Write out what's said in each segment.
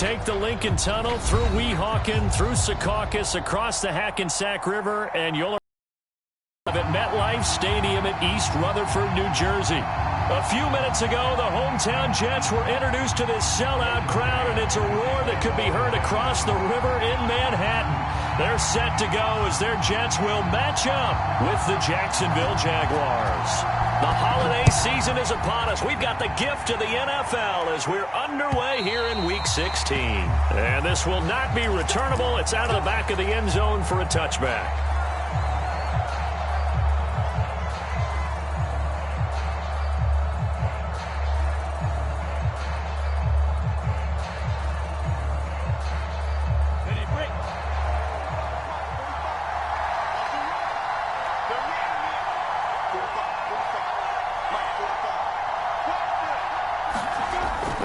take the Lincoln Tunnel through Weehawken, through Secaucus, across the Hackensack River, and you'll arrive at MetLife Stadium at East Rutherford, New Jersey. A few minutes ago, the hometown Jets were introduced to this sellout crowd, and it's a roar that could be heard across the river in Manhattan. They're set to go as their Jets will match up with the Jacksonville Jaguars. The holiday season is upon us. We've got the gift of the NFL as we're underway here in Week 16. And this will not be returnable. It's out of the back of the end zone for a touchback.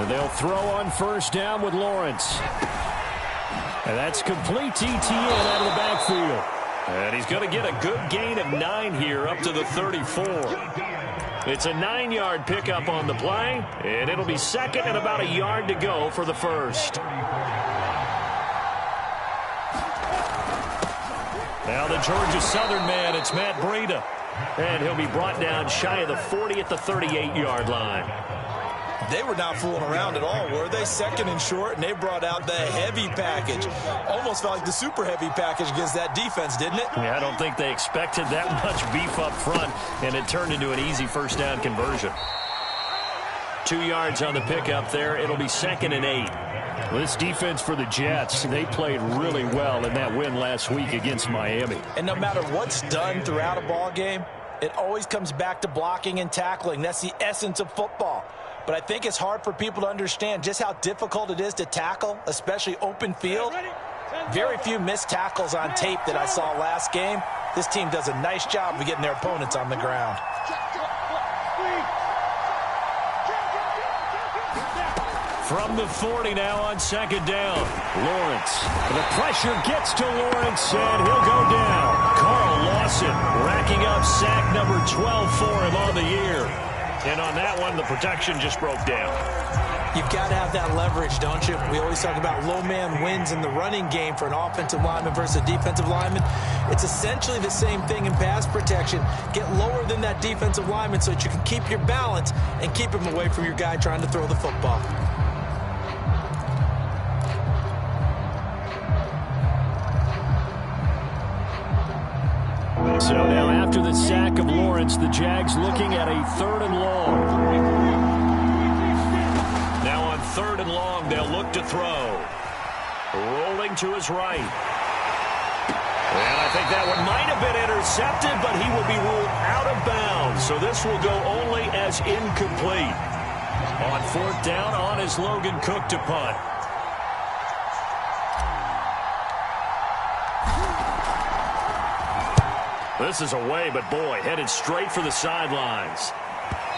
They'll throw on first down with Lawrence. And that's complete to Etienne out of the backfield. And he's going to get a good gain of 9 here up to the 34. It's a 9-yard pickup on the play, and it'll be second and about a yard to go for the first. Now the Georgia Southern man, it's Matt Breida. And he'll be brought down shy of the 40 at the 38-yard line. They were not fooling around at all, were they? Second and short, and they brought out the heavy package. Almost felt like the super heavy package against that defense, didn't it? Yeah, I don't think they expected that much beef up front, and it turned into an easy first down conversion. 2 yards on the pickup there. It'll be second and 8. Well, this defense for the Jets, they played really well in that win last week against Miami. And no matter what's done throughout a ball game, it always comes back to blocking and tackling. That's the essence of football. But I think it's hard for people to understand just how difficult it is to tackle, especially open field. Very few missed tackles on tape that I saw last game. This team does a nice job of getting their opponents on the ground. From the 40 now on second down. Lawrence. The pressure gets to Lawrence, and he'll go down. Carl Lawson racking up sack number 12 for him on the year. And on that one, the protection just broke down. You've got to have that leverage, don't you? We always talk about low man wins in the running game for an offensive lineman versus a defensive lineman. It's essentially the same thing in pass protection. Get lower than that defensive lineman so that you can keep your balance and keep him away from your guy trying to throw the football. So now after the sack of Lawrence, the Jags looking at a 3rd and long. Now on 3rd and long, they'll look to throw. Rolling to his right. And I think that one might have been intercepted, but he will be ruled out of bounds. So this will go only as incomplete. On 4th down, on is Logan Cook to punt. This is away, but boy, headed straight for the sidelines.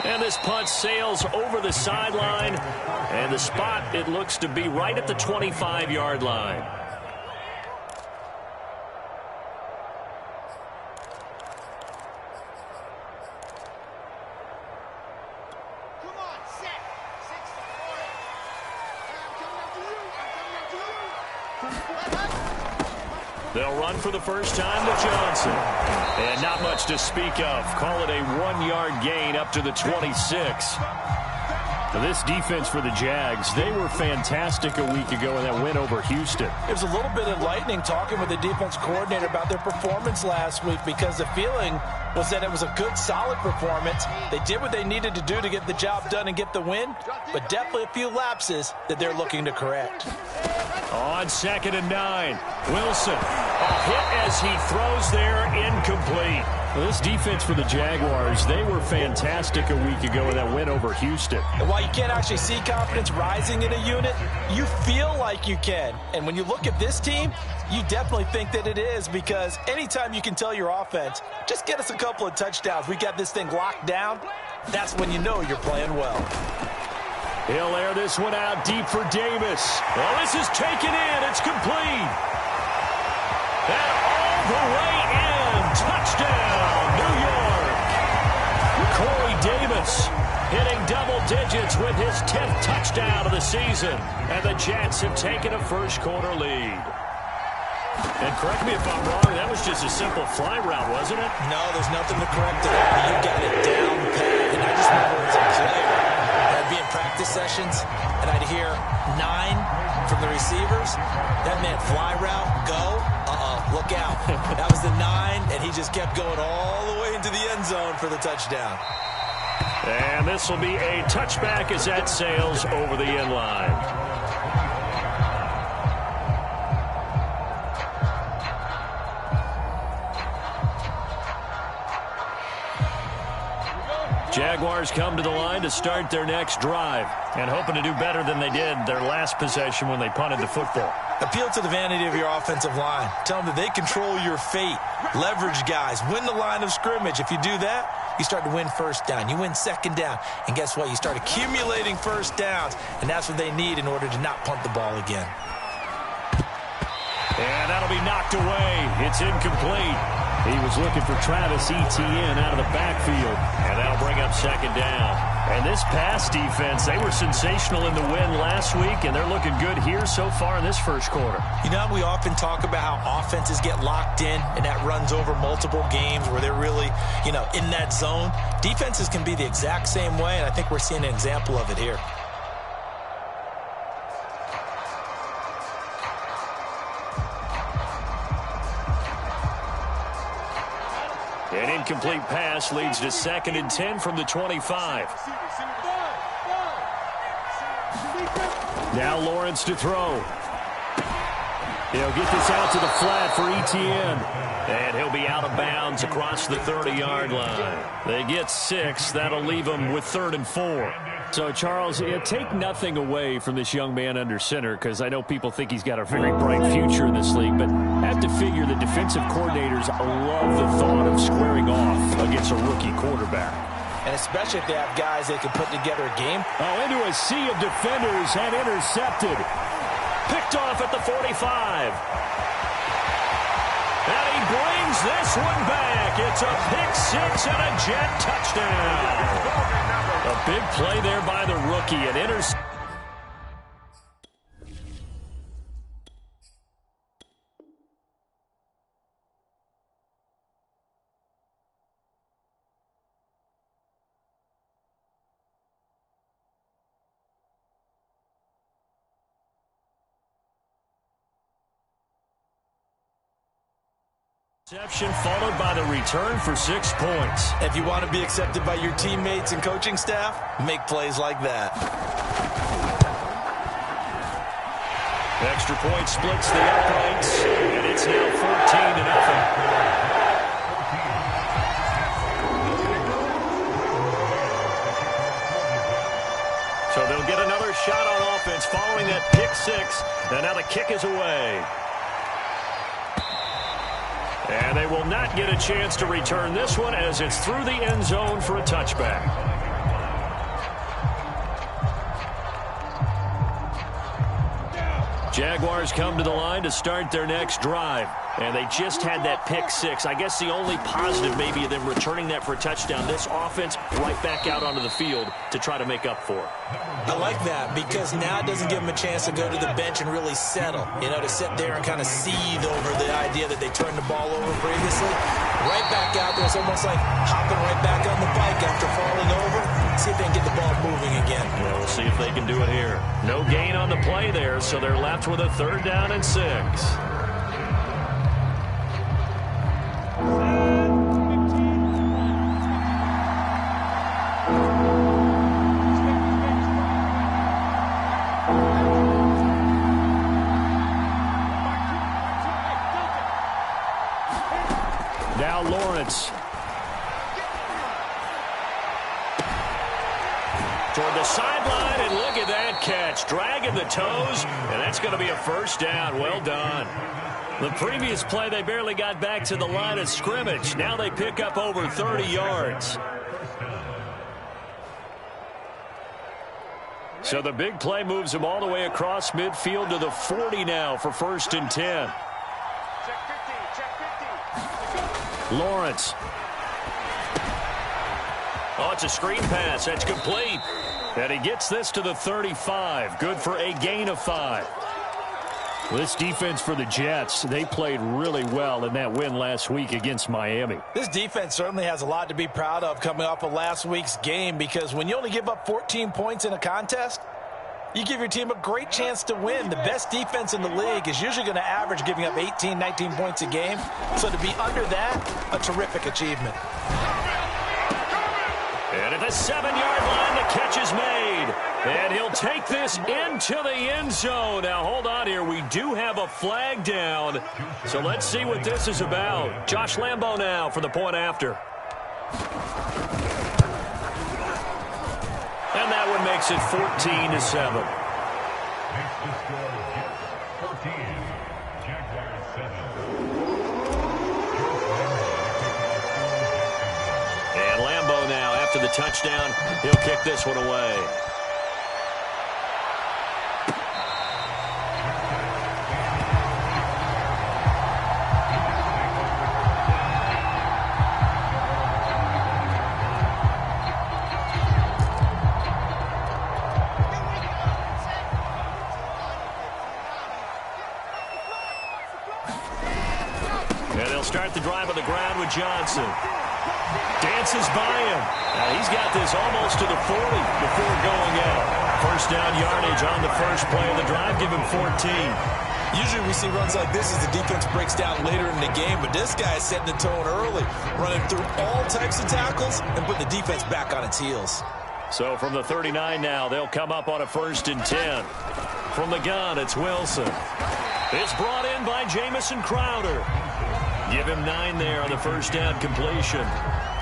And this punt sails over the sideline, and the spot, it looks to be right at the 25-yard line. They'll run for the first time to Johnson. And not much to speak of. Call it a 1-yard gain up to the 26. This defense for the Jags, they were fantastic a week ago in that win over Houston. It was a little bit enlightening talking with the defense coordinator about their performance last week because the feeling was that it was a good, solid performance. They did what they needed to do to get the job done and get the win, but definitely a few lapses that they're looking to correct. On 2nd and 9, Wilson. A hit as he throws there, incomplete. Well, this defense for the Jaguars, they were fantastic a week ago in that win over Houston. And while you can't actually see confidence rising in a unit, you feel like you can. And when you look at this team, you definitely think that it is, because anytime you can tell your offense, just get us a couple of touchdowns, we got this thing locked down, that's when you know you're playing well. He'll air this one out deep for Davis. Well, this is taken in. It's complete. And all the way in. Touchdown, New York. Corey Davis hitting double digits with his 10th touchdown of the season. And the Jets have taken a first-quarter lead. And correct me if I'm wrong, that was just a simple fly route, wasn't it? No, there's nothing to correct it. You got it down pat. And I just remember as a player, I'd be in practice sessions, and I'd hear 9 from the receivers. That meant fly route, go. Look out. That was the 9, and he just kept going all the way into the end zone for the touchdown. And this will be a touchback as that sails over the end line. Jaguars come to the line to start their next drive and hoping to do better than they did their last possession when they punted the football. Appeal to the vanity of your offensive line. Tell them that they control your fate. Leverage guys. Win the line of scrimmage. If you do that, you start to win first down. You win second down. And guess what? You start accumulating first downs. And that's what they need in order to not punt the ball again. And that'll be knocked away. It's incomplete. He was looking for Travis Etienne out of the backfield. And that'll bring up second down. And this pass defense, they were sensational in the win last week, and they're looking good here so far in this first quarter. You know, we often talk about how offenses get locked in, and that runs over multiple games where they're really, in that zone. Defenses can be the exact same way, and I think we're seeing an example of it here. An incomplete pass leads to 2nd and 10 from the 25. Now Lawrence to throw. He'll get this out to the flat for Etienne. And he'll be out of bounds across the 30-yard line. They get 6. That'll leave them with 3rd and 4. So, Charles, take nothing away from this young man under center, because I know people think he's got a very bright future in this league, but I have to figure the defensive coordinators love the thought of squaring off against a rookie quarterback. And especially if they have guys that can put together a game. Oh, into a sea of defenders and intercepted. Picked off at the 45. And he brings this one back. It's a pick-6 and a Jet touchdown. A big play there by the rookie. An interception. Followed by the return for 6 points. If you want to be accepted by your teammates and coaching staff, make plays like that. Extra point splits the uprights, and it's now 14-0. So they'll get another shot on offense following that pick-6, and now the kick is away. And they will not get a chance to return this one as it's through the end zone for a touchback. Jaguars come to the line to start their next drive. And they just had that pick-6. I guess the only positive maybe of them returning that for a touchdown. This offense right back out onto the field to try to make up for it. I like that because now it doesn't give them a chance to go to the bench and really settle. To sit there and kind of seethe over the idea that they turned the ball over previously. Right back out there. It's almost like hopping right back on the bike after falling over. See if they can get the ball moving again. Yeah, we'll see if they can do it here. No gain on the play there, so they're left with a 3rd down and 6. Now Lawrence. Toward the sideline, and look at that catch. Dragging the toes, and that's going to be a 1st down. Well done. The previous play, they barely got back to the line of scrimmage. Now they pick up over 30 yards. So the big play moves them all the way across midfield to the 40 now for 1st and 10. Lawrence. Oh, it's a screen pass. That's complete. And he gets this to the 35. Good for a gain of 5. This defense for the Jets, they played really well in that win last week against Miami. This defense certainly has a lot to be proud of coming off of last week's game, because when you only give up 14 points in a contest, you give your team a great chance to win. The best defense in the league is usually going to average giving up 18, 19 points a game. So to be under that, a terrific achievement. And at the 7-yard line, the catch is made. And he'll take this into the end zone. Now, hold on here. We do have a flag down. So let's see what this is about. Josh Lambo now for the point after. And that one makes it 14-7. And Lambo now, after the touchdown, he'll kick this one away. Start the drive on the ground with Johnson. Dances by him. Now he's got this almost to the 40 before going out. First down yardage on the first play of the drive. Give him 14. Usually we see runs like this as the defense breaks down later in the game, but this guy is setting the tone early, running through all types of tackles and putting the defense back on its heels. So from the 39 now, they'll come up on a 1st and 10. From the gun, it's Wilson. It's brought in by Jamison Crowder. Give him 9 there on the first down completion.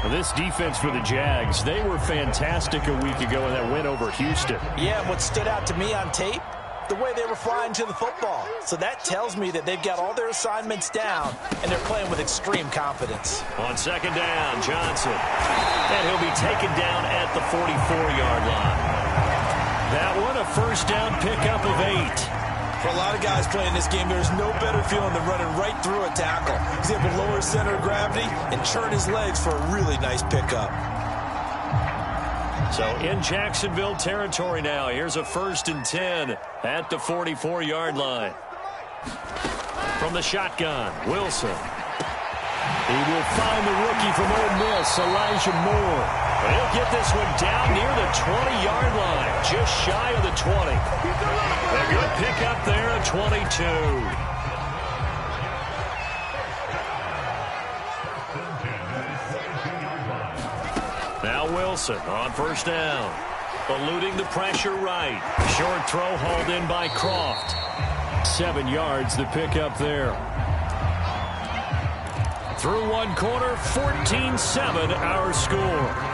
Well, this defense for the Jags, they were fantastic a week ago in that win over Houston. Yeah, and what stood out to me on tape, the way they were flying to the football. So that tells me that they've got all their assignments down, and they're playing with extreme confidence. On 2nd down, Johnson. And he'll be taken down at the 44-yard line. That one, a first down pickup of 8. For a lot of guys playing this game, there's no better feeling than running right through a tackle. He's able to lower his center of gravity and churn his legs for a really nice pickup. So in Jacksonville territory now. Here's a 1st and 10 at the 44-yard line. From the shotgun, Wilson. He will find the rookie from Ole Miss, Elijah Moore. But he'll get this one down near the 20-yard line, just shy of the 20. A good pickup there at 22. Now Wilson on 1st down. Eluding the pressure right. Short throw hauled in by Croft. 7 yards the pickup there. Through one quarter, 14-7 our score.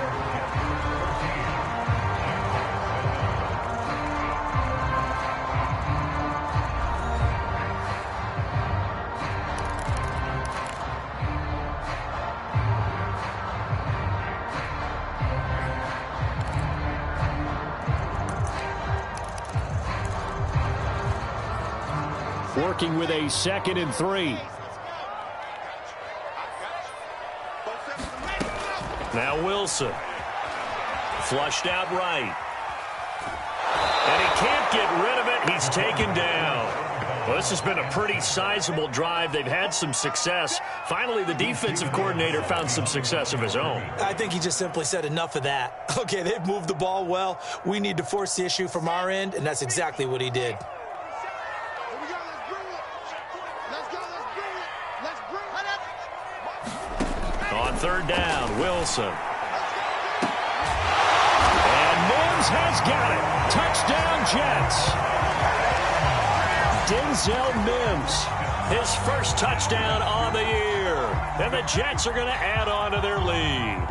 Working with a 2nd and 3. Now Wilson. Flushed out right. And he can't get rid of it. He's taken down. Well, this has been a pretty sizable drive. They've had some success. Finally, the defensive coordinator found some success of his own. I think he just simply said enough of that. Okay, they've moved the ball well. We need to force the issue from our end, and that's exactly what he did. On 3rd down, Wilson. And Mims has got it. Touchdown, Jets. Denzel Mims, his first touchdown on the year. And the Jets are going to add on to their lead.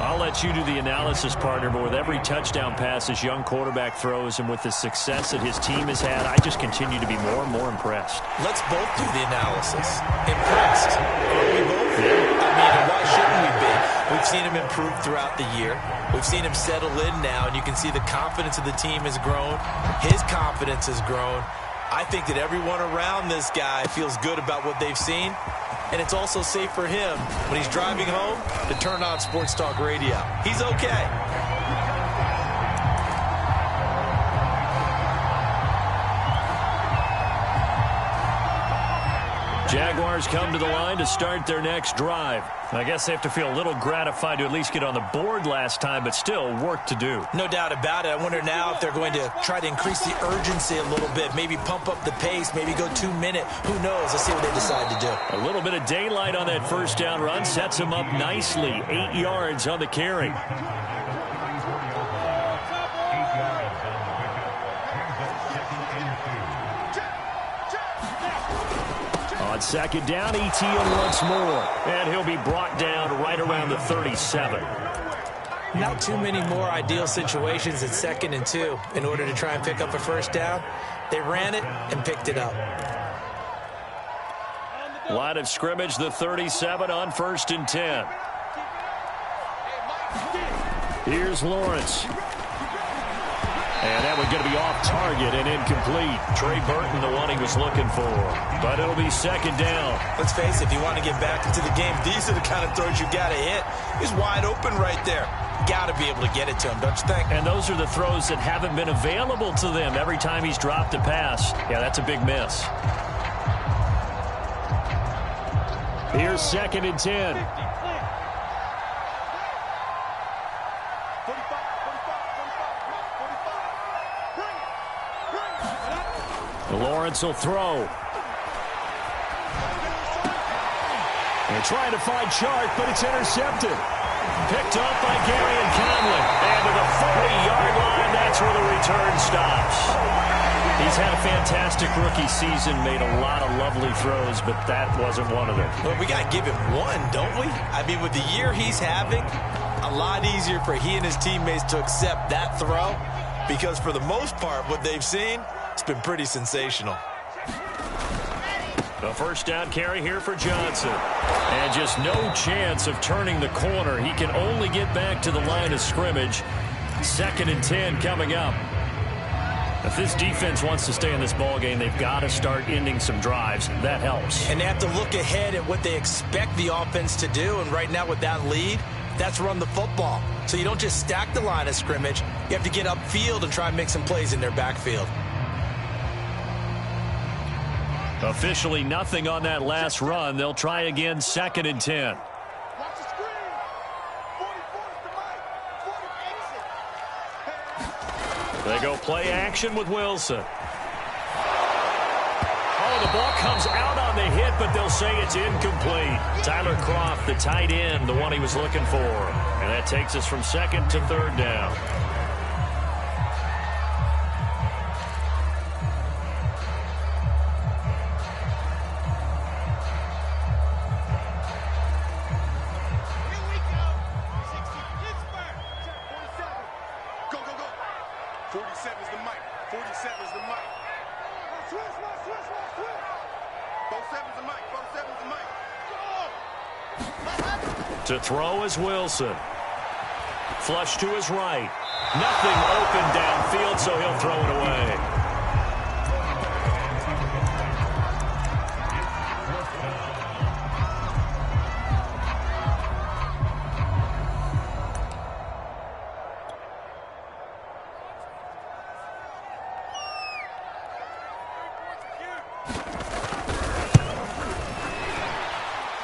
I'll let you do the analysis, partner, but with every touchdown pass this young quarterback throws and with the success that his team has had, I just continue to be more and more impressed. Let's both do the analysis. Impressed. Are we both? Yeah. I mean, why shouldn't we be? We've seen him improve throughout the year. We've seen him settle in now, and you can see the confidence of the team has grown. His confidence has grown. I think that everyone around this guy feels good about what they've seen. and it's also safe for him when he's driving home to turn on Sports Talk Radio. He's okay. Jaguars come to the line to start their next drive. I guess they have to feel a little gratified to at least get on the board last time, but still work to do. No doubt about it. I wonder now if they're going to try to increase the urgency a little bit, maybe pump up the pace, maybe go 2 minute. Who knows? Let's see what they decide to do. A little bit of daylight on that first down run sets them up nicely. 8 yards on the carry. On second down, Etienne once more. And he'll be brought down right around the 37. Not too many more ideal situations at 2nd and 2 in order to try and pick up a first down. They ran it and picked it up. Line of scrimmage, the 37 on 1st and 10. Here's Lawrence. And that one's going to be off target and incomplete. Trey Burton, the one he was looking for. But it'll be 2nd down. Let's face it, if you want to get back into the game, these are the kind of throws you got to hit. He's wide open right there. Got to be able to get it to him, don't you think? And those are the throws that haven't been available to them every time he's dropped a pass. Yeah, that's a big miss. Here's 2nd and 10. Lawrence will throw. They're trying to find Chark, but it's intercepted. Picked up by Gary Conley. And to the 40-yard line, that's where the return stops. He's had a fantastic rookie season, made a lot of lovely throws, but that wasn't one of them. Well, we got to give him one, don't we? I mean, with the year he's having, a lot easier for he and his teammates to accept that throw, because for the most part, what they've seen, it's been pretty sensational. The first down carry here for Johnson. And just no chance of turning the corner. He can only get back to the line of scrimmage. 2nd and 10 coming up. If this defense wants to stay in this ballgame, they've got to start ending some drives. That helps. And they have to look ahead at what they expect the offense to do. And right now with that lead, that's run the football. So you don't just stack the line of scrimmage. You have to get upfield and try and make some plays in their backfield. Officially nothing on that last run. They'll try again, 2nd and 10. They go play action with Wilson. Oh, the ball comes out on the hit, but they'll say it's incomplete. Tyler Kroft, the tight end, the one he was looking for. And that takes us from 2nd to 3rd down. To throw is Wilson. Flush to his right. Nothing open downfield, so he'll throw it away.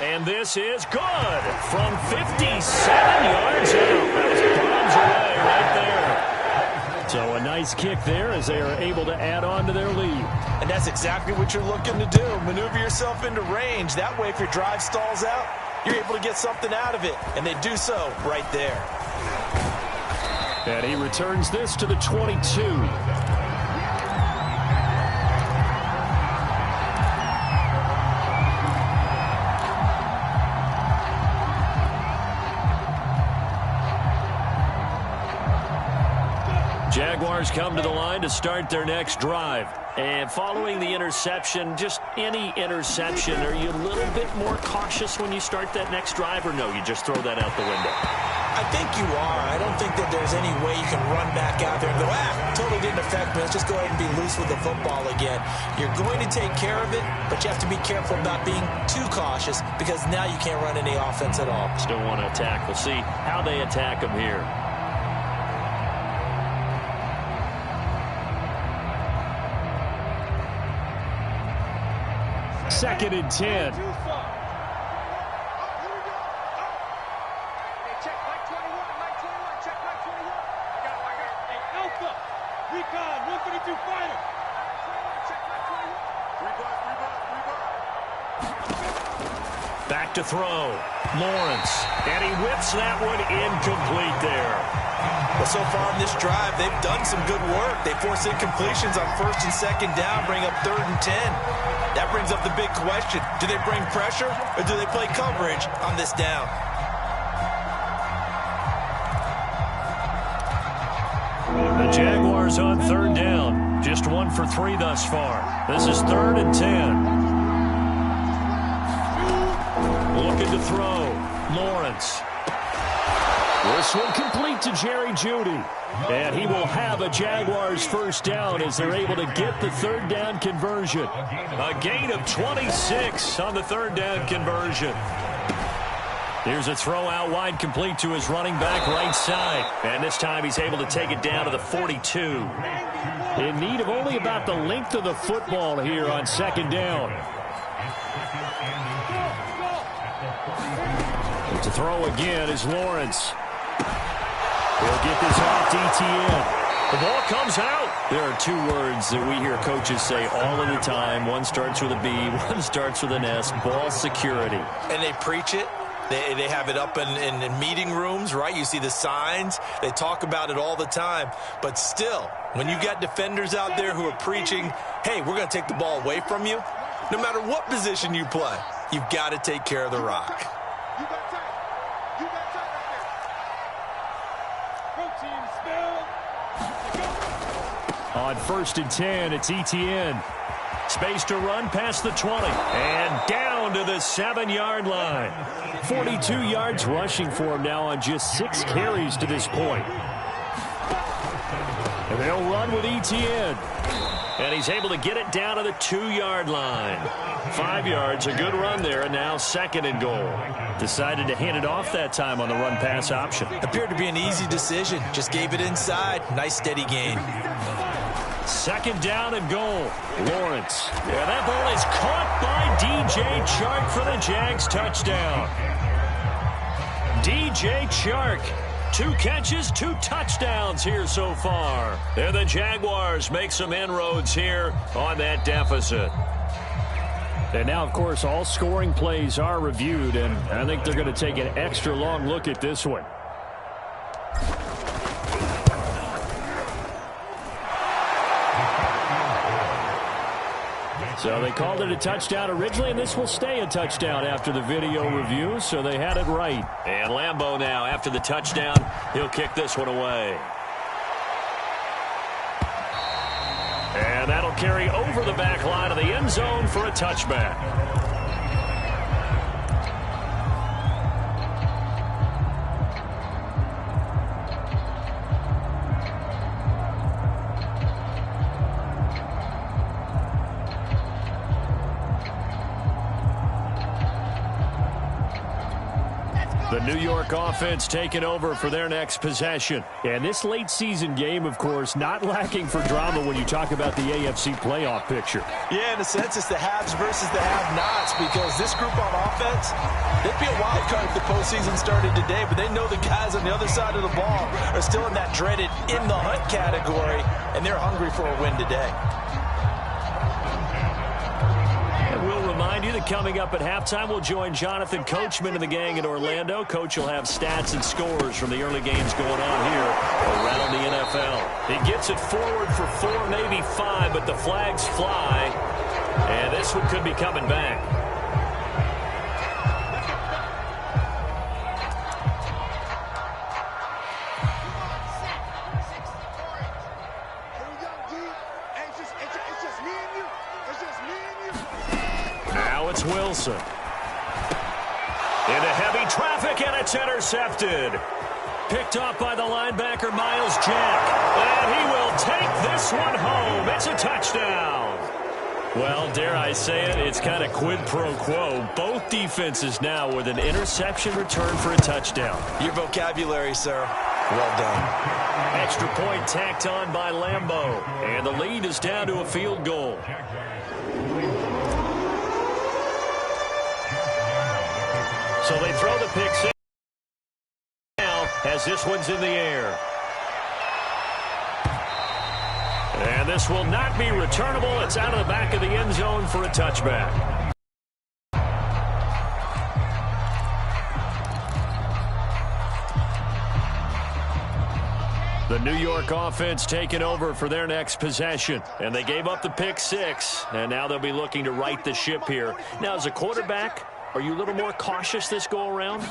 And this is good from 57 yards out. That was bombs away right there. So a nice kick there as they are able to add on to their lead. And that's exactly what you're looking to do. Maneuver yourself into range. That way, if your drive stalls out, you're able to get something out of it. And they do so right there. And he returns this to the 22. Jaguars come to the line to start their next drive. And following the interception, just any interception, are you a little bit more cautious when you start that next drive, or no, you just throw that out the window? I think you are. I don't think that there's any way you can run back out there and go, totally didn't affect me. Let's just go ahead and be loose with the football again. You're going to take care of it, but you have to be careful about being too cautious because now you can't run any offense at all. Still want to attack. We'll see how they attack them here. Second and 10. Back to throw. Lawrence. And he whips that one incomplete there. Well, so far in this drive, they've done some good work. They force incompletions on first and second down, bring up 3rd and 10. That brings up the big question. Do they bring pressure or do they play coverage on this down? The Jaguars on 3rd down. Just 1 for 3 thus far. This is 3rd and 10. Looking to throw. Lawrence. This one complete to Jerry Jeudy. And he will have a Jaguars first down as they're able to get the 3rd down conversion. A gain of 26 on the 3rd down conversion. Here's a throw out wide complete to his running back right side. And this time he's able to take it down to the 42. In need of only about the length of the football here on 2nd down. To throw again is Lawrence. He'll get this off DTN. The ball comes out. There are 2 words that we hear coaches say all of the time. One starts with a B, one starts with an S. Ball security. And they preach it. They have it up in meeting rooms, right? You see the signs. They talk about it all the time. But still, when you got defenders out there who are preaching, hey, we're going to take the ball away from you, no matter what position you play, you've got to take care of the rock. On 1st and 10, it's Etienne. Space to run past the 20. And down to the 7-yard line. 42 yards rushing for him now on just 6 carries to this point. And they'll run with Etienne. And he's able to get it down to the 2-yard line. 5 yards, a good run there, and now 2nd and goal. Decided to hand it off that time on the run-pass option. Appeared to be an easy decision. Just gave it inside. Nice steady gain. 2nd down and goal. Lawrence. Yeah, that ball is caught by DJ Chark for the Jags touchdown. DJ Chark. 2 catches, 2 touchdowns here so far. And the Jaguars make some inroads here on that deficit. And now, of course, all scoring plays are reviewed, and I think they're going to take an extra long look at this one. So they called it a touchdown originally, and this will stay a touchdown after the video review, so they had it right. And Lambeau now, after the touchdown, he'll kick this one away. And that'll carry over the back line of the end zone for a touchback. The New York offense taking over for their next possession. And this late season game, of course, not lacking for drama when you talk about the AFC playoff picture. Yeah, in a sense, it's the haves versus the have-nots because this group on offense, they'd be a wild card if the postseason started today, but they know the guys on the other side of the ball are still in that dreaded in-the-hunt category, and they're hungry for a win today. We'll remind you that coming up at halftime, we'll join Jonathan Coachman and the gang in Orlando. Coach will have stats and scores from the early games going on here around the NFL. He gets it forward for 4, maybe 5, but the flags fly, and this one could be coming back. Wilson into heavy traffic, and it's intercepted. Picked off by the linebacker, Miles Jack. And he will take this one home. It's a touchdown. Well, dare I say it, it's kind of quid pro quo. Both defenses now with an interception return for a touchdown. Your vocabulary, sir. Well done. Extra point tacked on by Lambeau. And the lead is down to a field goal. So they throw the pick six now as this one's in the air. And this will not be returnable. It's out of the back of the end zone for a touchback. The New York offense taking over for their next possession. And they gave up the pick six. And now they'll be looking to right the ship here. Now, as a quarterback, are you a little more cautious this go-around?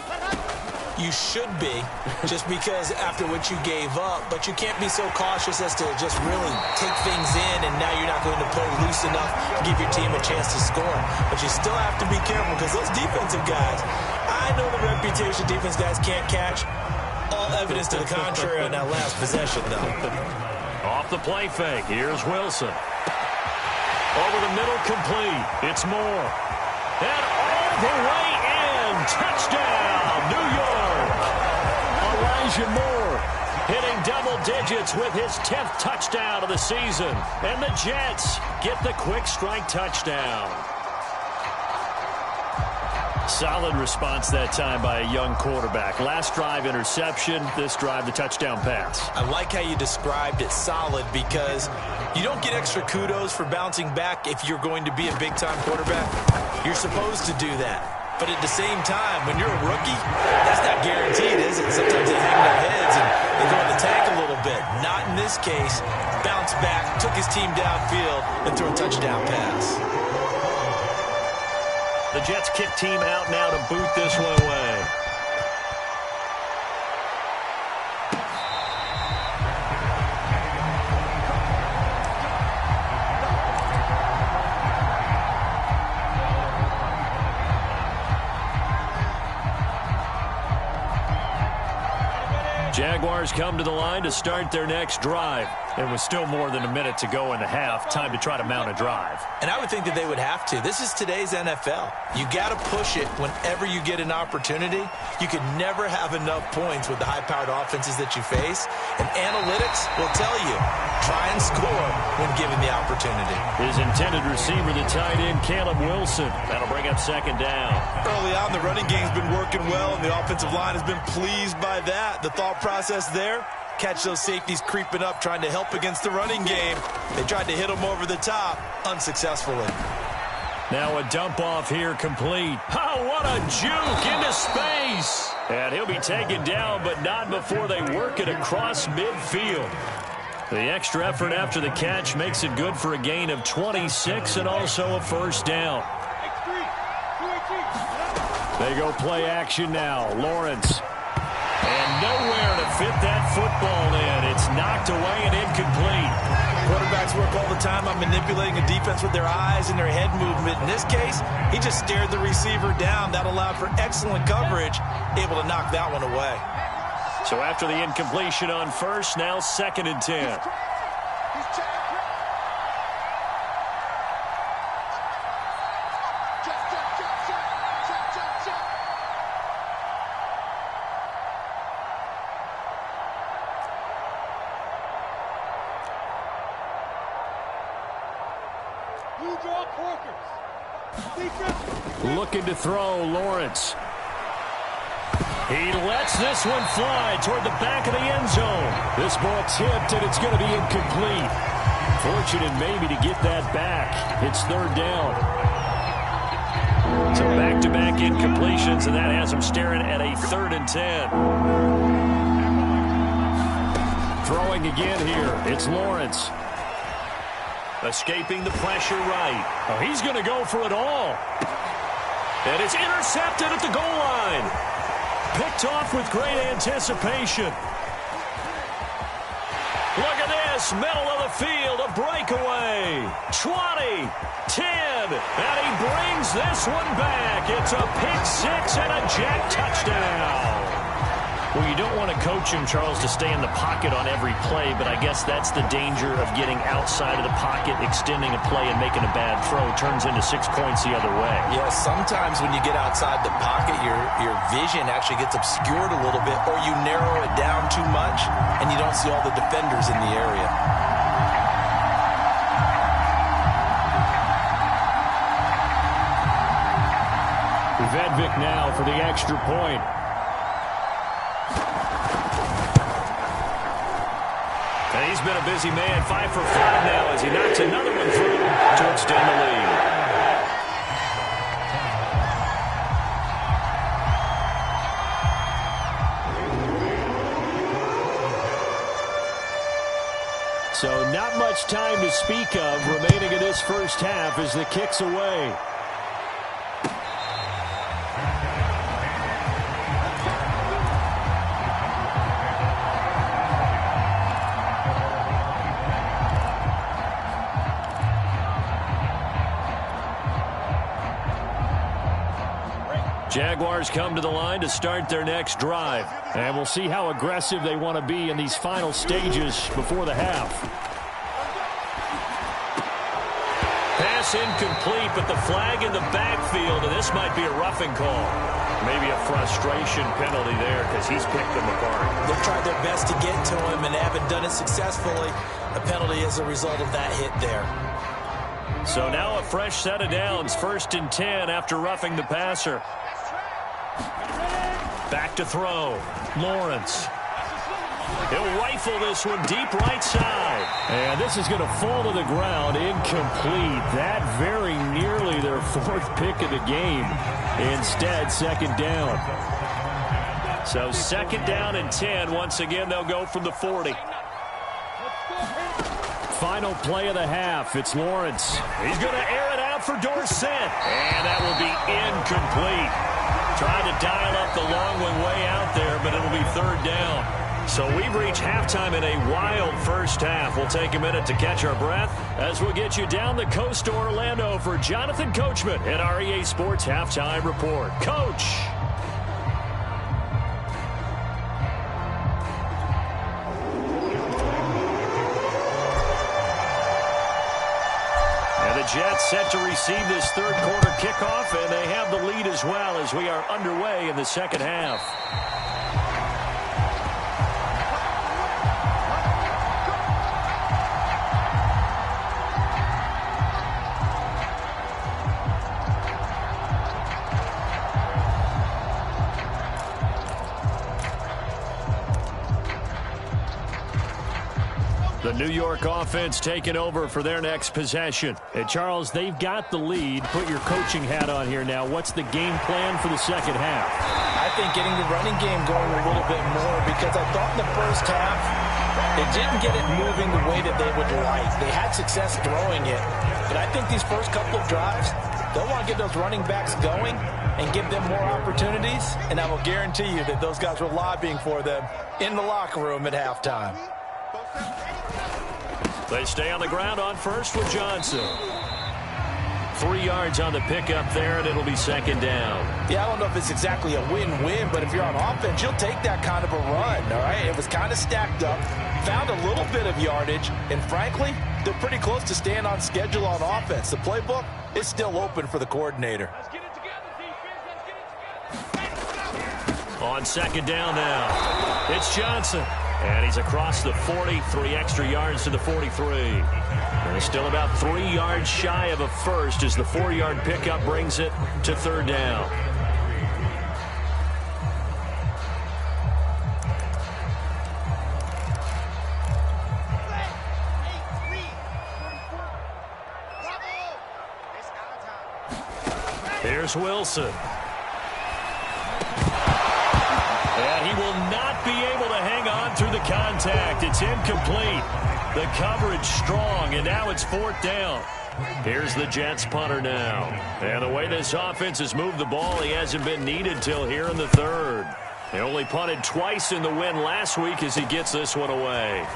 You should be, just because after what you gave up. But you can't be so cautious as to just really take things in, and now you're not going to play loose enough to give your team a chance to score. But you still have to be careful because those defensive guys, I know the reputation defense guys can't catch. All evidence to the contrary on that last possession, though. Off the play fake. Here's Wilson. Over the middle, complete. It's Moore. And all the way in. Touchdown, New York. Elijah Moore hitting double digits with his 10th touchdown of the season. And the Jets get the quick strike touchdown. Solid response that time by a young quarterback. Last drive, interception. This drive, the touchdown pass. I like how you described it, solid, because you don't get extra kudos for bouncing back if you're going to be a big-time quarterback. You're supposed to do that. But at the same time, when you're a rookie, that's not guaranteed, is it? Sometimes they hang their heads and they go in the tank a little bit. Not in this case. Bounce back, took his team downfield, and threw a touchdown pass. The Jets kick team out now to boot this one away. Jaguars come to the line to start their next drive. And with still more than a minute to go in the half, time to try to mount a drive. And I would think that they would have to. This is today's NFL. You got to push it whenever you get an opportunity. You can never have enough points with the high-powered offenses that you face. And analytics will tell you, try and score when given the opportunity. His intended receiver, the tight end, Caleb Wilson. That'll bring up second down. Early on, the running game's been working well, and the offensive line has been pleased by that. The thought process there, catch those safeties creeping up, trying to help against the running game. They tried to hit them over the top, unsuccessfully. Now a dump off here, complete. Oh, what a juke into space. And he'll be taken down, but not before they work it across midfield. The extra effort after the catch makes it good for a gain of 26 and also a first down. They go play action now. Lawrence. And nowhere to fit that football in. It's knocked away and incomplete. Quarterbacks work all the time on manipulating a defense with their eyes and their head movement. In this case, he just stared the receiver down. That allowed for excellent coverage, able to knock that one away. So after the incompletion on first, now 2nd and 10. Looking to throw, Lawrence. He lets this one fly toward the back of the end zone. This ball tipped, and it's going to be incomplete. Fortunate maybe to get that back. It's 3rd down. So back-to-back incompletions, and that has him staring at a 3rd and 10. Throwing again here. It's Lawrence. Escaping the pressure right. Oh, he's going to go for it all. And it's intercepted at the goal line. Picked off with great anticipation. Look at this. Middle of the field. A breakaway. 20, 10. And he brings this one back. It's a pick six and a Jet touchdown. Well, you don't want to coach him, Charles, to stay in the pocket on every play, but I guess that's the danger of getting outside of the pocket, extending a play, and making a bad throw. Turns into 6 points the other way. Yeah, sometimes when you get outside the pocket, your vision actually gets obscured a little bit, or you narrow it down too much, and you don't see all the defenders in the area. Vedvik now for the extra point. And he's been a busy man, 5 for 5 now as he knocks another one through to extend the lead. So not much time to speak of remaining in this first half as the kick's away. Jaguars come to the line to start their next drive. And we'll see how aggressive they want to be in these final stages before the half. Pass incomplete, but the flag in the backfield, and this might be a roughing call. Maybe a frustration penalty there because he's picked them apart. They've tried their best to get to him and haven't done it successfully. A penalty is a result of that hit there. So now a fresh set of downs, 1st and 10 after roughing the passer. Back to throw. Lawrence. He'll rifle this one deep right side. And this is going to fall to the ground. Incomplete. That very nearly their 4th pick of the game. Instead, 2nd down. So 2nd down and 10. Once again, they'll go from the 40. Final play of the half. It's Lawrence. He's going to air it out for Dorsett. And that will be incomplete. Tried to dial up the long one way out there, but it'll be 3rd down. So we've reached halftime in a wild first half. We'll take a minute to catch our breath as we'll get you down the coast to Orlando for Jonathan Coachman at our EA Sports Halftime Report. Coach! Jets set to receive this 3rd quarter kickoff, and they have the lead as well as we are underway in the 2nd half. The New York offense taking over for their next possession. And Charles, they've got the lead. Put your coaching hat on here now. What's the game plan for the 2nd half? I think getting the running game going a little bit more, because I thought in the first half they didn't get it moving the way that they would like. They had success throwing it, but I think these first couple of drives, they'll want to get those running backs going and give them more opportunities, and I will guarantee you that those guys were lobbying for them in the locker room at halftime. They stay on the ground on first with Johnson. 3 yards on the pickup there, and it'll be 2nd down. Yeah, I don't know if it's exactly a win-win, but if you're on offense, you'll take that kind of a run, all right? It was kind of stacked up, found a little bit of yardage, and frankly, they're pretty close to staying on schedule on offense. The playbook is still open for the coordinator. On 2nd down now, it's Johnson. And he's across the 40, 3 extra yards to the 43. And he's still about 3 yards shy of a first as the 4-yard pickup brings it to 3rd down. Here's Wilson. And he will not be able to hang on through the contact. It's incomplete. The coverage strong, and now it's 4th down. Here's the Jets punter now. And the way this offense has moved the ball, he hasn't been needed till here in the 3rd. He only punted twice in the win last week as he gets this one away.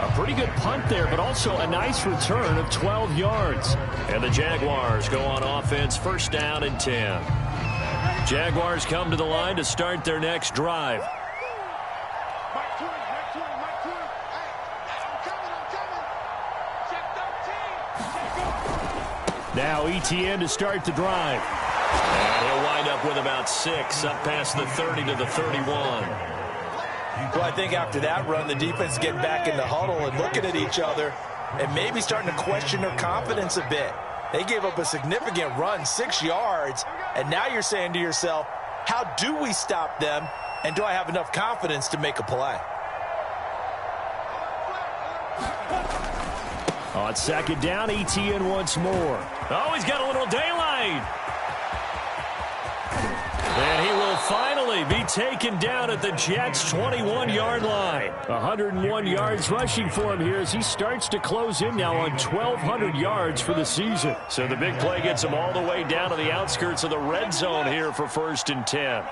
A pretty good punt there, but also a nice return of 12 yards. And the Jaguars go on offense, 1st down and 10. Jaguars come to the line to start their next drive. Now ETN to start the drive. And he'll wind up with about 6, up past the 30 to the 31. Well, I think after that run, the defense getting back in the huddle and looking at each other and maybe starting to question their confidence a bit. They gave up a significant run, 6 yards, and now you're saying to yourself, how do we stop them, and do I have enough confidence to make a play? On second down, ETN once more. Oh, he's got a little daylight. And he will finally be taken down at the Jets' 21-yard line. 101 yards rushing for him here as he starts to close in now on 1,200 yards for the season. So the big play gets him all the way down to the outskirts of the red zone here for 1st and 10.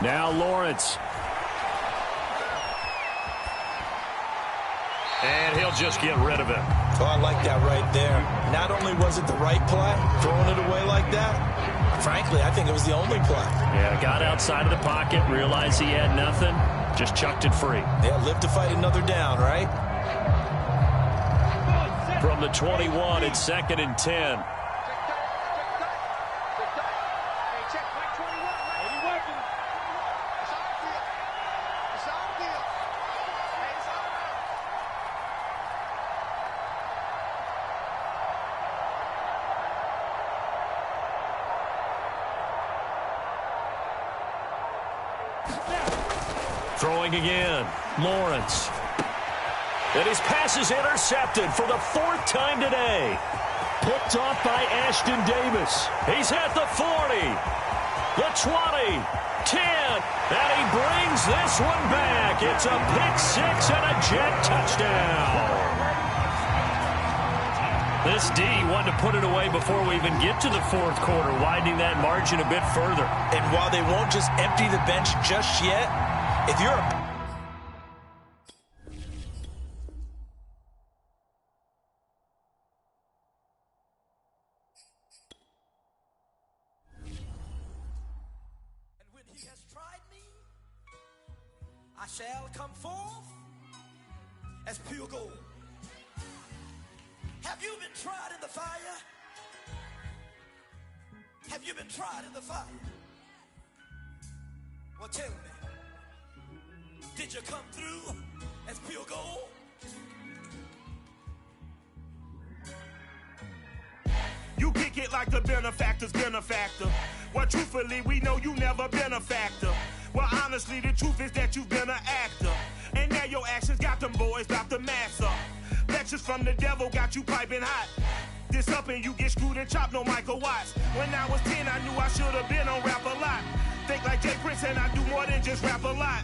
Now Lawrence. And he'll just get rid of it. Oh, I like that right there. Not only was it the right play, throwing it away like that, frankly, I think it was the only play. Yeah, got outside of the pocket, realized he had nothing, just chucked it free. Yeah, live to fight another down, right? From the 21, it's 2nd and 10. Throwing again, Lawrence. And his pass is intercepted for the 4th time today. Picked off by Ashton Davis. He's at the 40, the 20, 10, and he brings this one back. It's a pick 6 and a Jet touchdown. This D wanted to put it away before we even get to the 4th quarter, widening that margin a bit further. And while they won't just empty the bench just yet, if you're a... And when he has tried me, I shall come forth as pure gold. Have you been tried in the fire? Have you been tried in the fire? Well, tell me. Did you come through as pure gold? You kick it like the benefactor's benefactor. Well, truthfully, we know you never been a factor. Well, honestly, the truth is that you've been an actor. And now your actions got them boys about to mass up. Lectures from the devil got you piping hot. This up and you get screwed and chopped, no Michael Watts. When I was 10, I knew I should have been on rap a lot. Think like Jay Prince and I do more than just rap a lot.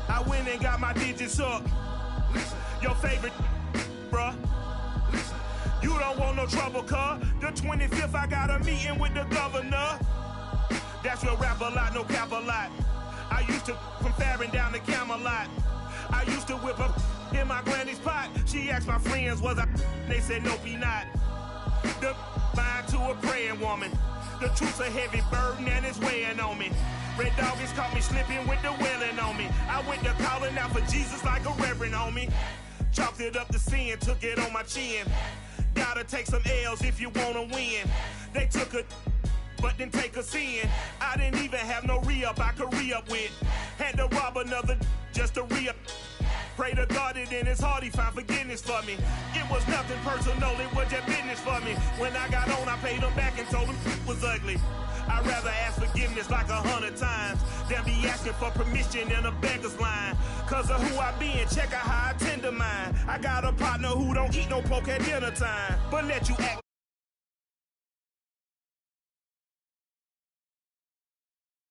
I went and got my digits up. Your favorite, bruh. You don't want no trouble, cuz. The 25th, I got a meeting with the governor. That's your rap a lot, no cap a lot. I used to from Farron down to Camelot. I used to whip up in my granny's pot. She asked my friends, was I? They said, nope, he not. The mind to a praying woman. The truth's a heavy burden and it's weighing on me. Red Doggies caught me slipping with the wailing on me. I went to calling out for Jesus like a reverend on me. Chalked it up to sin, took it on my chin. Gotta take some L's if you wanna win. They took a but didn't take a sin. I didn't even have no re-up I could re-up with. Had to rob another just to re-up. Pray to God that in his heart he found forgiveness for me. It was nothing personal, it was just business for me. When I got on, I paid him back and told him it was ugly. I'd rather ask forgiveness like 100 times than be asking for permission in a beggar's line. Cause of who I be and check out how I tend to mine. I got a partner who don't eat no pork at dinner time, but let you act